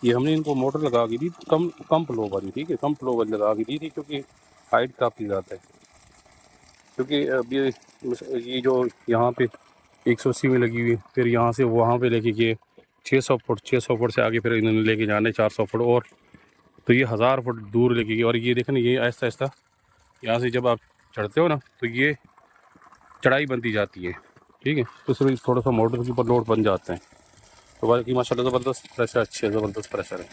ये हमने इनको मोटर लगा के दी कम कम फ्लो वाली, ठीक है, कम फ्लो वाली लगा के दी थी क्योंकि हाइट काफ़ी ज़्यादा है। क्योंकि अब ये जो यहाँ पे 180 में लगी हुई, फिर यहाँ से वहाँ पे लेके गए 600 फुट से आगे फिर इन्होंने लेके जाना 400 फुट और, तो ये 1000 फुट दूर लेके गए। और ये देखें ना, ये आहिस्ता आहिस्ता यहाँ से जब आप चढ़ते हो ना तो ये चढ़ाई बनती जाती है, ठीक है, तो सिर्फ थोड़ा सा मोटर के ऊपर लोड बन जाते हैं। तो बाकी माशाल्लाह ज़बरदस्त प्रेशर, अच्छे ज़बरदस्त प्रेशर है।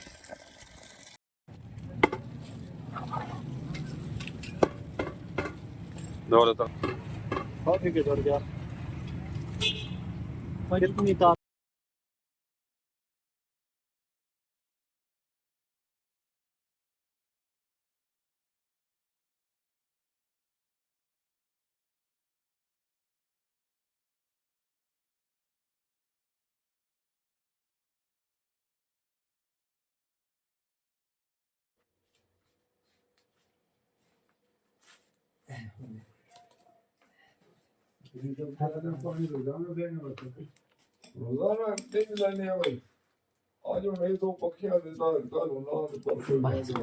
ठीक है सर, क्या कितनी तार रोजाना दिन जाने भाई आज मैं तो पक्षियां देता कल होना तो परसों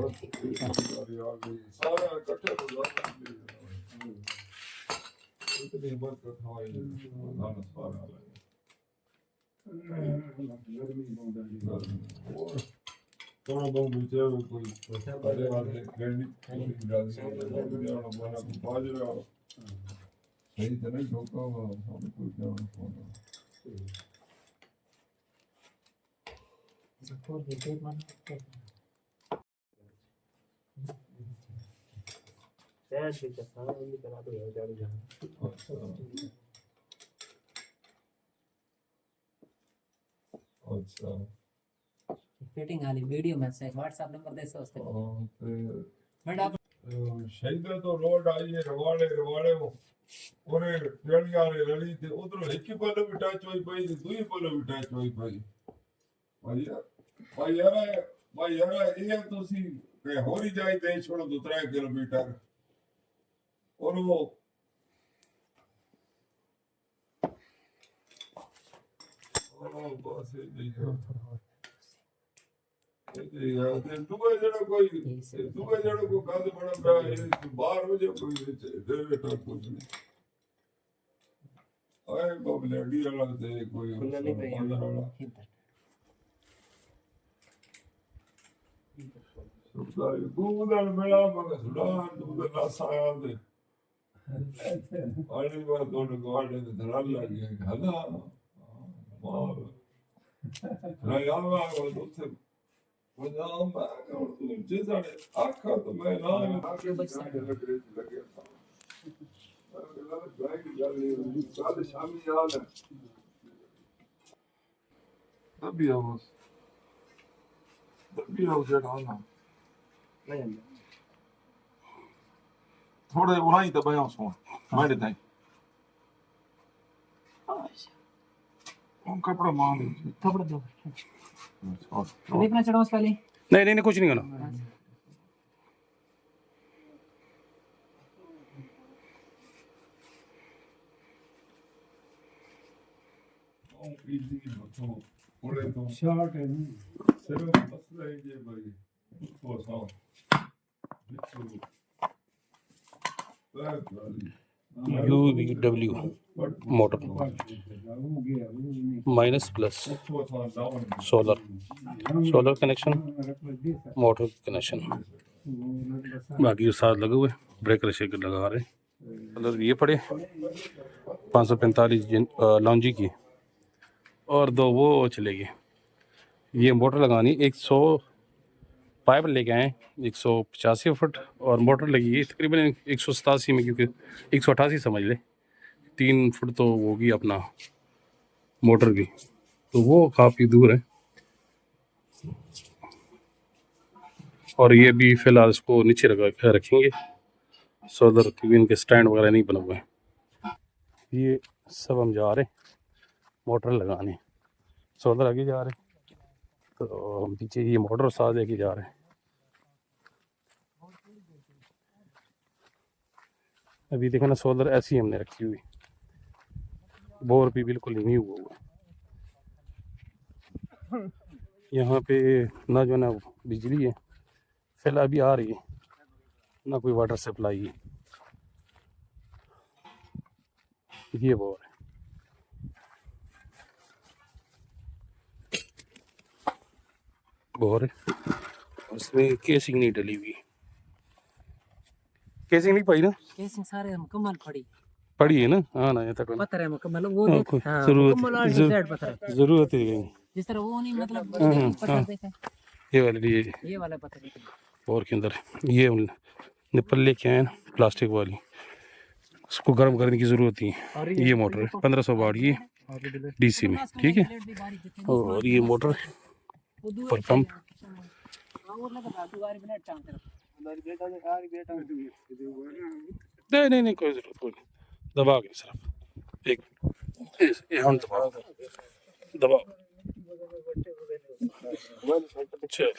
सारा इकट्ठे रोजाना इतनी बात का खाई रोजाना सारा और थोड़ा बहुत नीचे कोई पहले वाले गैंडी बना बाजरा सही तरह धोखा हम कोई क्या अच्छा फिटिंग आली वीडियो में से व्हाट्सएप नंबर दे सो उसते मैडम शहीद तो रोड आई है रवाड़े रवाड़े वो पूरे जड़ी वाले लड़ी थे उधर एक ही पल भी टच होई पई थी दूई पल भी टच होई पई भाई यार ये तुसी के होरी जाई दे छोड़ो 2-3 किलोमीटर और वो बस ये यार दुबई जड़ा कोई गंद बड़ा बड़ा 12 बजे कोई रेलवे ट्रैक कुछ नहीं आए बबले डी वाला दे कोई अंदर वाला दूध मेरा मगर सुधार दूध ना साया दे आने बार दोनों गाड़े में धराल लग गया खाना मार ना यार वो दूसरे वजाम बाग और तुम जैसा आखा तो मैं ना आगे बचाने लगे शामी याद है तभी जाना नहीं थोड़े उराई तो बयां सो मारे ताई कपड़ा मार कपड़ा दो देखना चढ़ो उस पहले नहीं कुछ नहीं करना। शॉर्ट है सिर्फ मसला है ये भाई तो साफ UVW motor minus plus solar connection, motor connection, बाकी साथ लगे हुए ब्रेकर शेकर लगा रहे। मतलब ये पड़े 545 लॉन्जी की और 2 वो चलेगी। ये मोटर लगानी 100 पाइप लेके आए 185 फुट और मोटर लगी है तकरीबन 187 में, क्योंकि 188 समझ ले 3 फुट तो होगी अपना मोटर की, तो वो काफ़ी दूर है। और ये भी फ़िलहाल इसको नीचे रखेंगे सोलर, क्योंकि इनके स्टैंड वगैरह नहीं बने हुए हैं। ये सब हम जा रहे हैं मोटर लगाने, सोलर आगे जा रहे हैं तो हम पीछे ये मोटर साथ लेके जा रहे हैं। अभी देखो ना सोलर ऐसी हमने रखी हुई, बोर भी बिल्कुल नहीं हुआ हुआ। यहाँ पे ना जो ना बिजली है फिलहाल अभी आ रही है, ना कोई वाटर सप्लाई है। ये बोर है, बोर है, उसमें केसिंग नहीं डली हुई, केसिंग नहीं पाई ना, केसिंग सारे मुकम्मल पड़ी है ना। हाँ ना, ये तक पत्थर है मुकम्मल, वो हाँ, देख कोई हाँ जरूरत मुकम्मल और साइड पत्थर है, जरूरत है कहीं। जिस तरह वो नहीं मतलब हाँ, देख, पत्थर हाँ। देखे ये वाली ये वाला पत्थर देखे। बोर के अंदर ये निप्पल लेके आए ना प्लास्टिक वाली, उसको गर्म करने की ज़रूरत नहीं है। ये मोटर है 1500 वाट, ये डीसी में, ठीक है। और ये मोटर पर पंप, नहीं नहीं नहीं, कोई ज़रूरत कोई नहीं, दबा के सिर्फ एक हम दबाओ चल।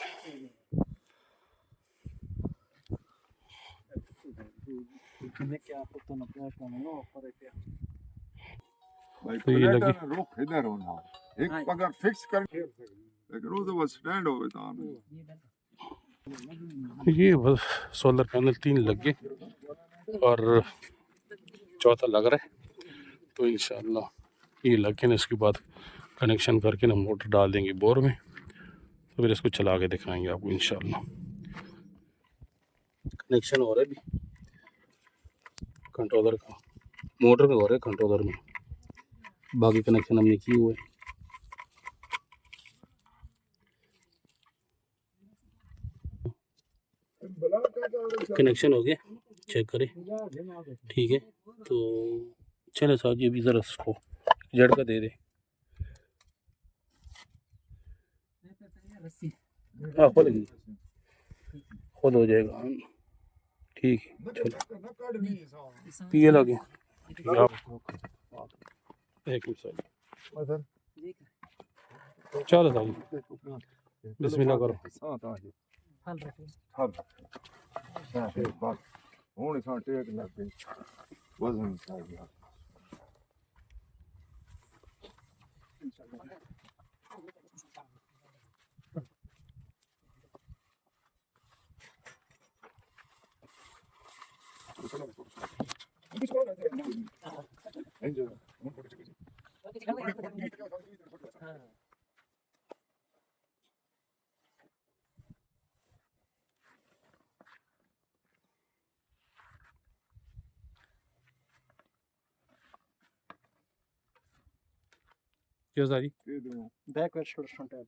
भाई तो ये लगे प्लेटर रुक इधर होना, एक पकड़ फिक्स कर लेकिन वो तो बस स्टैंड हो गया था। ये बस सोलर पैनल 3 लग गए और चौथा लग रहा है, तो इंशाल्लाह ये लग के ना इसके बाद कनेक्शन करके ना मोटर डाल देंगे बोर में, तो फिर इसको चला के दिखाएंगे आपको इंशाल्लाह। कनेक्शन हो रहा है अभी कंट्रोलर का, मोटर में हो रहा है कंट्रोलर में, बाकी कनेक्शन हमने किए हुए हैं। कनेक्शन हो गया, चेक करें, ठीक है। तो चले साहब जी, अभी ज़रा इसको झटका दे दे, हाँ खुल गई, खुद हो जाएगा, ठीक है। चलो पिए लगे एक मिनट साहब, चलो साहब बिस्मिल्लाह करो। हूँ इस टेक लग गई वजन चाहिए। क्या सारी बैकवर्ड फ्रंट है।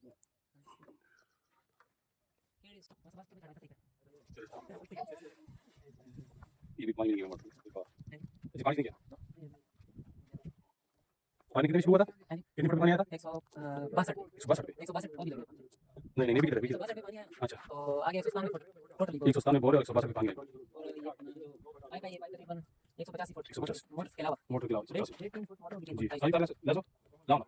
ये भी पानी नहीं है मोटर, अच्छा पानी नहीं क्या, पानी कितने शुरू हुआ था, कितने फुट पानी आया था, 162 162 पानी लगे, नहीं नहीं भी कितने 162 पानी आया, अच्छा तो आगे 197 फुट टोटल 197 बोर है, 162 पानी है, और ये पाइप है, ये पाइप तकरीबन 185 फुट 150 मोटर के अलावा, मोटर के अलावा 150 3 फुट मोटर जी। भी सारी तरह से ले जाओ जाओ ना,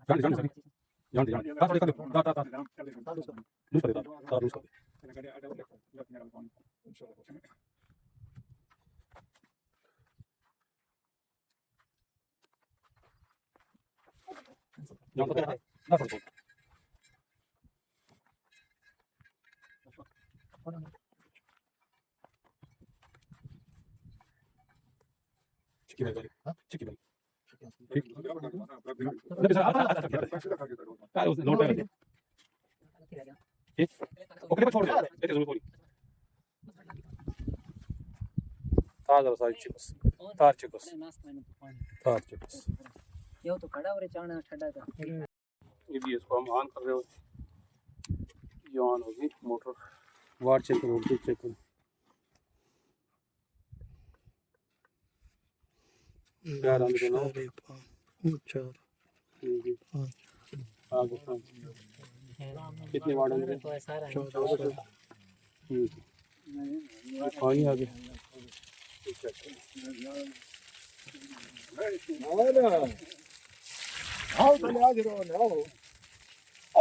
जान जान जान जान तार कर दे, तार तार तार लूज कर दे, तार लूज कर दे, जान तो है ना छोड़ दो, चिकी भाई चिकी भाई ठीक नहीं सर आता क्या उस लोड पे ठीक ओके पर छोड़ दे, लेके जरूर कोई तार जरा सारी चिकस, तार चिकस, तार चिकस, ये तो खड़ा और चाणा ठंडा था, ये भी इसको हम ऑन कर रहे हो, ये ऑन होगी मोटर, वाट चेक करो, चेक करो, यार हम देना चार आगे कितने वाट होंगे, तो सारा पानी आगे आओ पहले आज रो आओ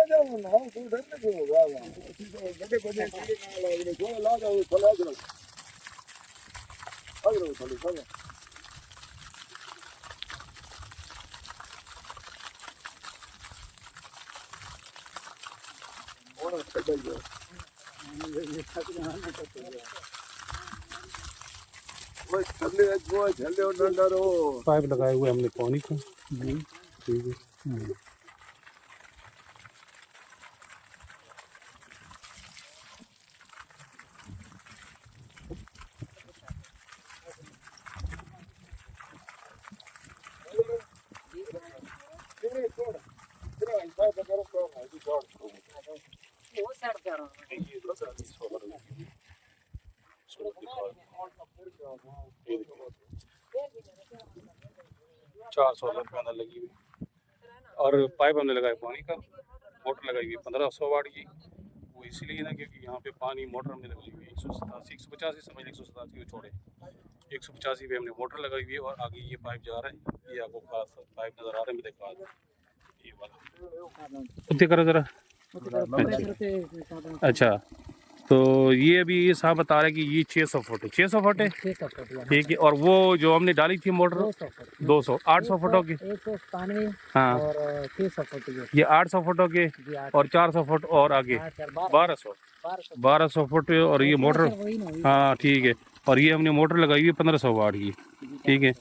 पाइप लगाए हुए हमने पानी का। ठीक है। वो साइड पे आ रहा हूँ। 400 के अंदर लगी हुई, और पाइप हमने लगाया पानी का। मोटर लगाई हुई 1500 वाट की, वो इसलिए ना क्योंकि यहाँ पे पानी मोटर हमने लगाई हुई है 187 समझ 187 छोड़े 185 पे हमने मोटर लगाई हुई है, और आगे ये पाइप जा रहा है। ये आपको पाइप नज़र आ रहा है मेरे पास, ये वाला उत्ते करो ज़रा। अच्छा, तो ये अभी ये साहब बता रहे हैं कि ये 600 फुट है, 600 फुट है, 600 फुट यहाँ ठीक है। और वो जो हमने डाली थी मोटर 200 फुट 200 800 फुटों की, 197 हाँ और 600 फुट ये 800 फुटों के, जी, और 400 फुट और आगे 1200 1200 फुट, और ये मोटर, वही ना वही हाँ ठीक है। और ये हमने मोटर लगाई हुई 1500 वाट की, ठीक है।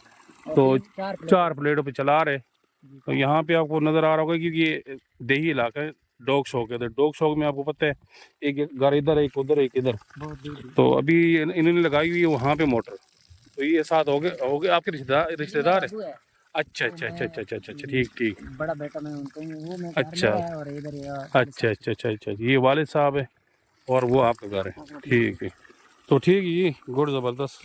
तो 4 प्लेटों पे चला रहे। तो यहाँ पे आपको नज़र आ रहा होगा कि ये देही इलाका है, डॉग शॉक है। तो डॉग शॉक में आपको पता है एक घर इधर, एक उधर, एक इधर। तो अभी इन्होंने लगाई हुई है वहाँ पे मोटर। तो ये साथ हो गए आपके रिश्तेदार है। अच्छा अच्छा अच्छा अच्छा अच्छा अच्छा, ठीक ठीक, बड़ा बेटा मैं उनको वो मैं अच्छा और इधर अच्छा अच्छा अच्छा अच्छा, ये वालिद साहब है और वो आपका घर है, ठीक है। तो ठीक है, ये गुड ज़बरदस्त।